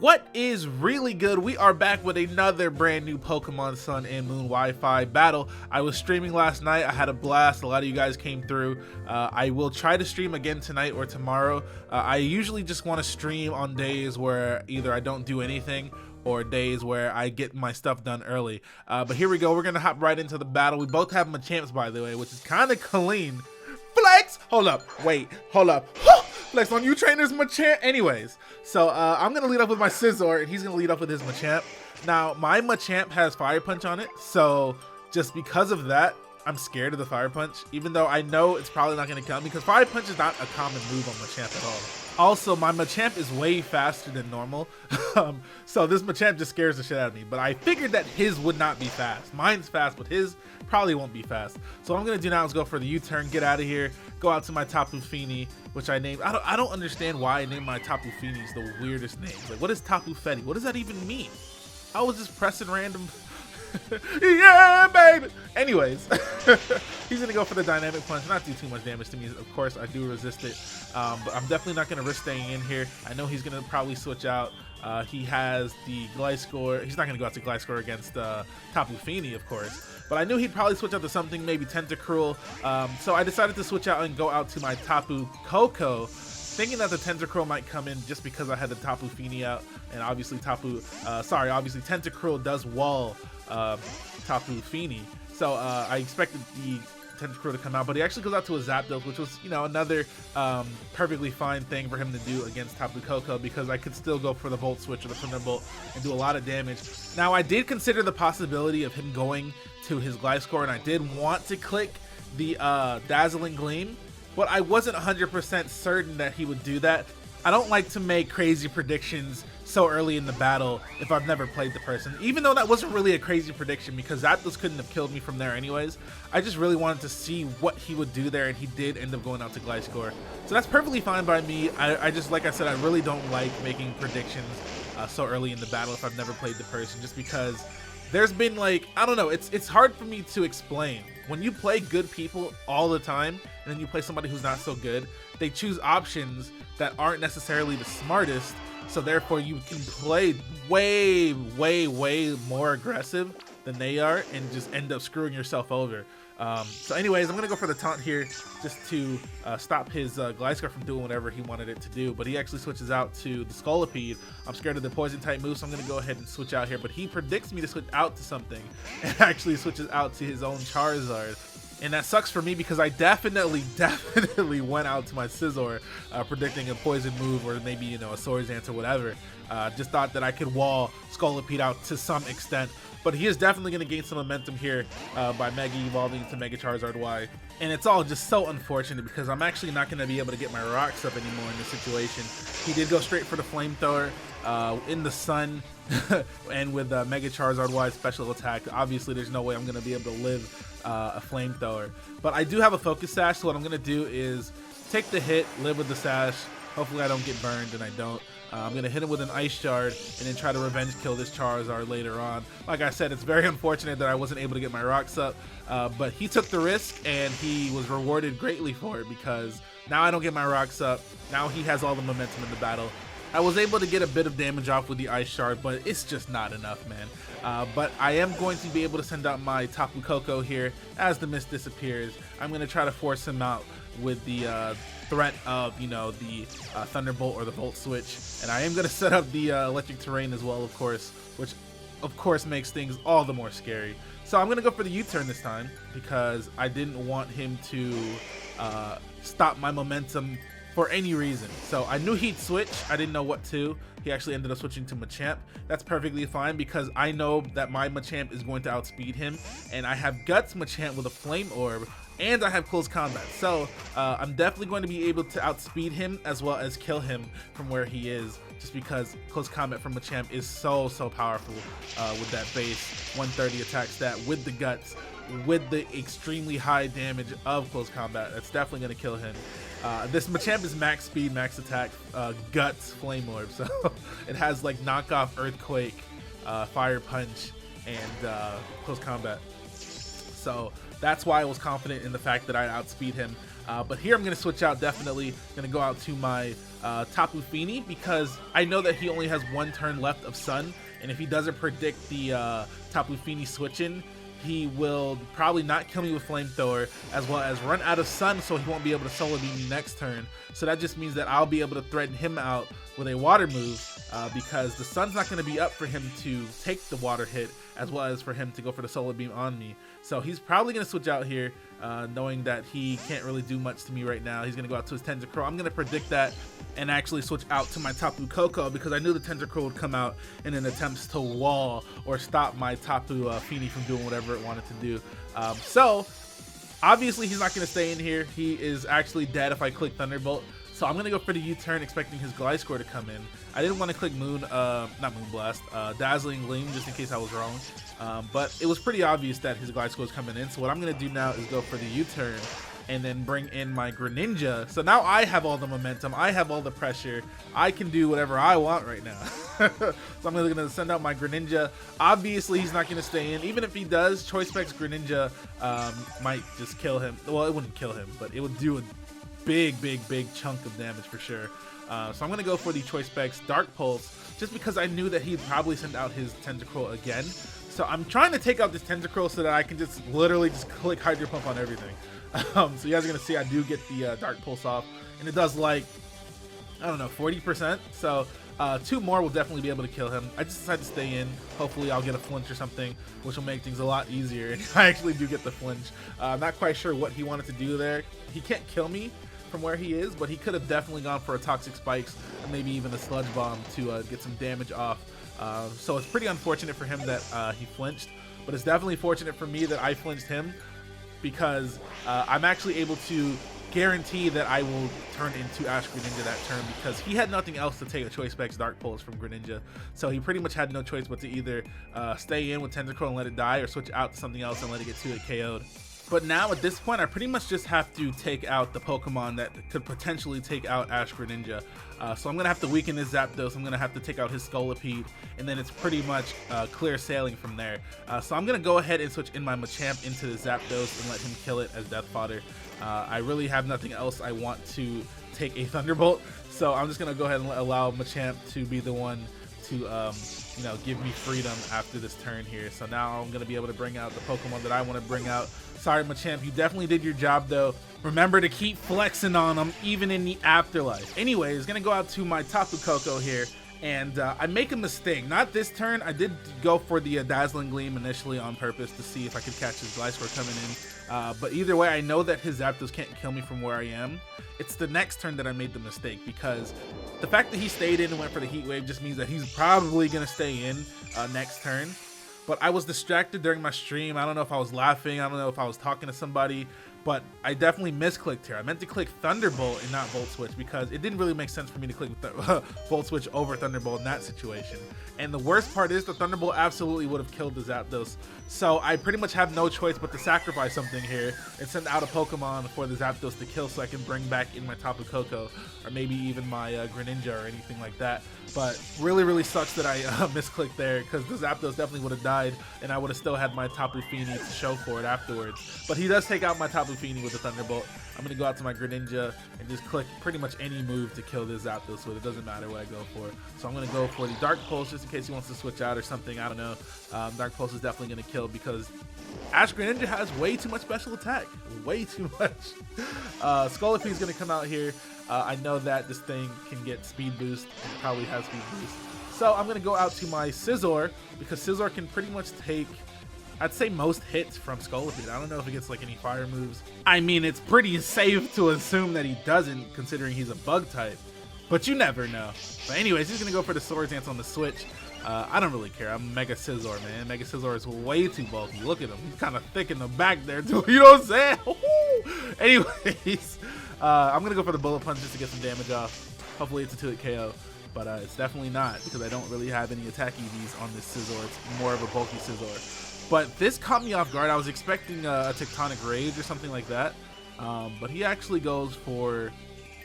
What is really good? We are back with another brand new Pokemon Sun and Moon Wi-Fi battle. I was streaming last night. I had a blast. A lot of you guys came through. I will try to stream again tonight or tomorrow. I usually just want to stream on days where either I don't do anything or days where I get my stuff done early. But here we go. We're going to hop right into the battle. We both have Machamps, by the way, which is kind of clean. Flex! Hold up. Wait. Hold up. Flex on you, trainers, Machamp. Anyways, so I'm going to lead up with my Scizor, and he's going to lead up with his Machamp. Now, my Machamp has Fire Punch on it, so just because of that, I'm scared of the Fire Punch, even though I know it's probably not going to come, because Fire Punch is not a common move on Machamp at all. Also, my Machamp is way faster than normal, so this Machamp just scares the shit out of me. But I figured that his would not be fast. Mine's fast, but his probably won't be fast. So what I'm going to do now is go for the U-turn, get out of here, go out to my Tapu Fini, which I named. I don't understand why I named my Tapu Finis the weirdest names. Like, what is Tapu Feti? What does that even mean? I was just pressing random... Yeah, baby. Anyways, he's gonna go for the dynamic punch, not do too much damage to me. Of course, I do resist it, but I'm definitely not gonna risk staying in here. I know he's gonna probably switch out. He has the Gliscor. He's not gonna go out to Gliscor against Tapu Fini, of course. But I knew he'd probably switch out to something, maybe Tentacruel. So I decided to switch out and go out to my Tapu Koko, thinking that the Tentacruel might come in just because I had the Tapu Fini out, and obviously obviously Tentacruel does wall Tapu Fini, so I expected the Tentacruel to come out, but he actually goes out to a Zapdos, which was, you know, another perfectly fine thing for him to do against Tapu Koko, because I could still go for the Volt Switch or the Thunderbolt and do a lot of damage. Now, I did consider the possibility of him going to his Gliscor, and I did want to click the Dazzling Gleam, but I wasn't 100% certain that he would do that. I don't like to make crazy predictions so early in the battle if I've never played the person, even though that wasn't really a crazy prediction because Zapdos couldn't have killed me from there anyways. I just really wanted to see what he would do there, and he did end up going out to Gliscor. So that's perfectly fine by me. I just, like I said, I really don't like making predictions so early in the battle if I've never played the person, just because there's been, like, I don't know, it's hard for me to explain. When you play good people all the time and then you play somebody who's not so good, they choose options that aren't necessarily the smartest, so therefore you can play way more aggressive than they are and just end up screwing yourself over. So anyways, I'm gonna go for the taunt here just to stop his Gliscor from doing whatever he wanted it to do, but he actually switches out to the Scolipede. I'm scared of the poison type move, so I'm gonna go ahead and switch out here, but he predicts me to switch out to something and actually switches out to his own Charizard. And that sucks for me because I definitely went out to my Scizor predicting a poison move or maybe, you know, a Swords Dance or whatever. Just thought that I could wall Scolipede out to some extent. But he is definitely going to gain some momentum here by Mega Evolving to Mega Charizard Y. And it's all just so unfortunate because I'm actually not going to be able to get my rocks up anymore in this situation. He did go straight for the Flamethrower in the sun and with Mega Charizard Y special attack. Obviously, there's no way I'm going to be able to live a Flamethrower. But I do have a Focus Sash, so what I'm going to do is take the hit, live with the Sash. Hopefully I don't get burned, and I don't. I'm going to hit him with an Ice Shard and then try to revenge kill this Charizard later on. Like I said, it's very unfortunate that I wasn't able to get my rocks up, but he took the risk and he was rewarded greatly for it because now I don't get my rocks up. Now he has all the momentum in the battle. I was able to get a bit of damage off with the Ice Shard, but it's just not enough, man. But I am going to be able to send out my Tapu Koko here as the mist disappears. I'm going to try to force him out with the threat of, you know, the Thunderbolt or the Volt Switch. And I am going to set up the Electric Terrain as well, of course, which of course makes things all the more scary. So I'm going to go for the U-turn this time because I didn't want him to stop my momentum for any reason. So I knew he'd switch. I didn't know what to. He actually ended up switching to Machamp. That's perfectly fine because I know that my Machamp is going to outspeed him, and I have Guts Machamp with a Flame Orb, and I have Close Combat. So I'm definitely going to be able to outspeed him as well as kill him from where he is, just because Close Combat from Machamp is so powerful with that base 130 attack stat with the Guts, with the extremely high damage of Close Combat. That's definitely going to kill him. This Machamp is max speed, max attack, Guts, Flame Orb, so it has like knockoff Earthquake, Fire Punch, and Close Combat. So that's why I was confident in the fact that I'd outspeed him. But here I'm going to switch out definitely. Going to go out to my Tapu Fini because I know that he only has 1 turn left of Sun. And if he doesn't predict the Tapu Fini switching, he will probably not kill me with Flamethrower, as well as run out of Sun, so he won't be able to solo beam me next turn. So that just means that I'll be able to threaten him out with a water move, because the Sun's not going to be up for him to take the water hit, as well as for him to go for the solo beam on me. So he's probably going to switch out here, knowing that he can't really do much to me right now. He's going to go out to his Tentacruel. I'm going to predict that and actually switch out to my Tapu Koko, because I knew the Tentacruel would come out in an attempt to wall or stop my Tapu Fini from doing whatever it wanted to do. So obviously he's not going to stay in here. He is actually dead if I click Thunderbolt. So I'm going to go for the U-turn, expecting his Gliscor to come in. I didn't want to click Dazzling Gleam, just in case I was wrong. But it was pretty obvious that his Gliscor was coming in. So what I'm going to do now is go for the U-turn and then bring in my Greninja. So now I have all the momentum. I have all the pressure. I can do whatever I want right now. So I'm going to send out my Greninja. Obviously, he's not going to stay in. Even if he does, Choice Specs Greninja might just kill him. Well, it wouldn't kill him, but it would do a big chunk of damage for sure. So I'm going to go for the Choice Specs Dark Pulse, just because I knew that he'd probably send out his Tentacruel again. So I'm trying to take out this Tentacruel so that I can just literally just click Hydro Pump on everything. So you guys are going to see I do get the Dark Pulse off, and it does like, I don't know, 40%. So 2 more will definitely be able to kill him. I just decided to stay in. Hopefully I'll get a flinch or something, which will make things a lot easier. And I actually do get the flinch. I'm not quite sure what he wanted to do there. He can't kill me from where he is, but he could have definitely gone for a Toxic Spikes and maybe even a Sludge Bomb to get some damage off. So it's pretty unfortunate for him that he flinched, but it's definitely fortunate for me that I flinched him, because I'm actually able to guarantee that I will turn into Ash-Greninja that turn, because he had nothing else to take a Choice Specs Dark Pulse from Greninja. So he pretty much had no choice but to either stay in with Tentacruel and let it die, or switch out to something else and let it get 2-hit KO'd. But now at this point, I pretty much just have to take out the Pokemon that could potentially take out Ash-Greninja. So I'm going to have to weaken his Zapdos. I'm going to have to take out his Scolipede, and then it's pretty much clear sailing from there. So I'm going to go ahead and switch in my Machamp into the Zapdos and let him kill it as death fodder. I really have nothing else I want to take a Thunderbolt, so I'm just going to go ahead and allow Machamp to be the one to you know, give me freedom after this turn here. So now I'm going to be able to bring out the Pokemon that I want to bring out. Sorry, Machamp, you definitely did your job, though. Remember to keep flexing on them, even in the afterlife. Anyways, going to go out to my Tapu Koko here, and I make a mistake. Not this turn. I did go for the Dazzling Gleam initially on purpose to see if I could catch his Gliscor coming in. But either way, I know that his Zapdos can't kill me from where I am. It's the next turn that I made the mistake, because the fact that he stayed in and went for the Heat Wave just means that he's probably going to stay in next turn. But I was distracted during my stream. I don't know if I was laughing. I don't know if I was talking to somebody. But I definitely misclicked here. I meant to click Thunderbolt and not Volt Switch, because it didn't really make sense for me to click Volt Switch over Thunderbolt in that situation. And the worst part is the Thunderbolt absolutely would have killed the Zapdos. So I pretty much have no choice but to sacrifice something here and send out a Pokemon for the Zapdos to kill, so I can bring back in my Tapu Koko, or maybe even my Greninja or anything like that. But really sucks that I misclicked there, because the Zapdos definitely would have died, and I would have still had my Tapu Fini to show for it afterwards. But he does take out my Tapu Fini with a Thunderbolt. I'm going to go out to my Greninja and just click pretty much any move to kill this Zapdos with. It doesn't matter what I go for. So I'm going to go for the Dark Pulse, just in case he wants to switch out or something. I don't know. Dark Pulse is definitely going to kill, because Ash-Greninja has way too much special attack. Way too much. Scolipede is going to come out here. I know that this thing can get speed boost, and it probably has speed boost. So I'm going to go out to my Scizor, because Scizor can pretty much take, I'd say, most hits from Scolipede. I don't know if it gets like any fire moves. I mean, it's pretty safe to assume that he doesn't, considering he's a bug type, but you never know. But anyways, he's going to go for the Swords Dance on the Switch. I don't really care. I'm Mega Scizor, man. Mega Scizor is way too bulky. Look at him. He's kind of thick in the back there, too. You know what I'm saying? Anyways, I'm going to go for the Bullet Punch just to get some damage off. Hopefully it's a 2-hit KO. But it's definitely not, because I don't really have any attack EVs on this Scizor. It's more of a bulky Scizor. But this caught me off guard. I was expecting a Tectonic Rage or something like that. But he actually goes for,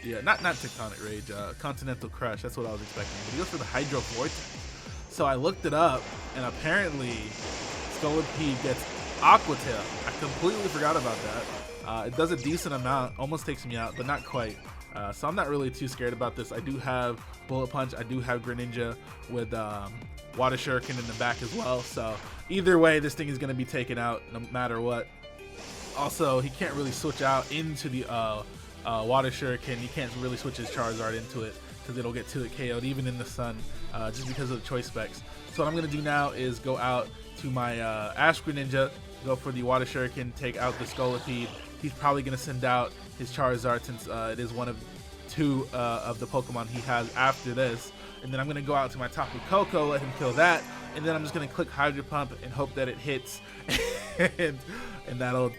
yeah, not Tectonic Rage, Continental Crush. That's what I was expecting. But he goes for the Hydro Vortex. So I looked it up, and apparently Scolipede gets Aqua Tail. I completely forgot about that. It does a decent amount, almost takes me out, but not quite. So I'm not really too scared about this. I do have Bullet Punch. I do have Greninja with Water Shuriken in the back as well. So either way, this thing is going to be taken out no matter what. Also, he can't really switch out into the Water Shuriken. He can't really switch his Charizard into it because it'll get 2-hit KO'd even in the sun just because of the choice specs. So what I'm going to do now is go out to my Ash-Greninja, go for the Water Shuriken, take out the Scolipede. He's probably going to send out his Charizard since it is one of 2 of the Pokemon he has after this. And then I'm going to go out to my Tapu Koko, let him kill that. And then I'm just going to click Hydro Pump and hope that it hits. and that'll,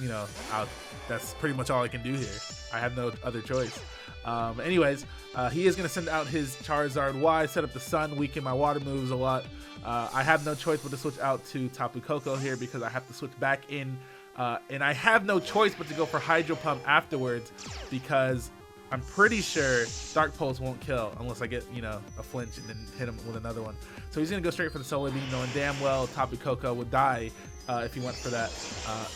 you know, that's pretty much all I can do here. I have no other choice. Anyways, he is going to send out his Charizard Y, set up the sun, weaken my water moves a lot. I have no choice but to switch out to Tapu Koko here because I have to switch back in. And I have no choice but to go for Hydro Pump afterwards because I'm pretty sure Dark Pulse won't kill unless I get, you know, a flinch and then hit him with another one. So he's going to go straight for the Solar Beam, knowing damn well Tapu Koko would die if he went for that.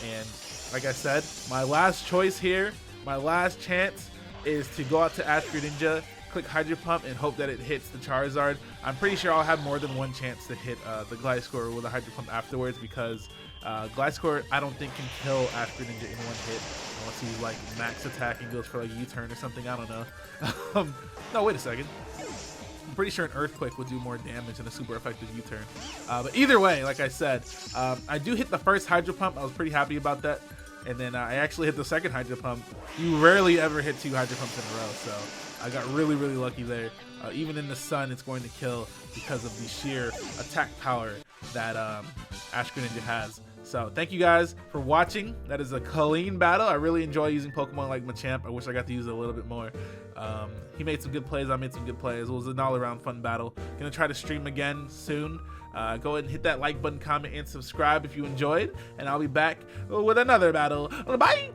And like I said, my last choice here, my last chance is to go out to Ash-Greninja, click Hydro Pump, and hope that it hits the Charizard. I'm pretty sure I'll have more than one chance to hit the Gliscor with a Hydro Pump afterwards because Gliscor, I don't think, can kill Ash-Greninja in one hit unless he's like max attack and goes for like a U-turn or something. I don't know. No, wait a second. I'm pretty sure an Earthquake would do more damage than a super effective U-turn. But either way, like I said, I do hit the first Hydro Pump. I was pretty happy about that. And then I actually hit the second Hydro Pump. You rarely ever hit 2 Hydro Pumps in a row, so I got really, really lucky there. Even in the sun, it's going to kill because of the sheer attack power that Ash-Greninja has. So thank you guys for watching. That is a clean battle. I really enjoy using Pokemon like Machamp. I wish I got to use it a little bit more. He made some good plays. I made some good plays. It was an all-around fun battle. Gonna try to stream again soon. Go ahead and hit that like button, comment, and subscribe if you enjoyed. And I'll be back with another battle. Bye!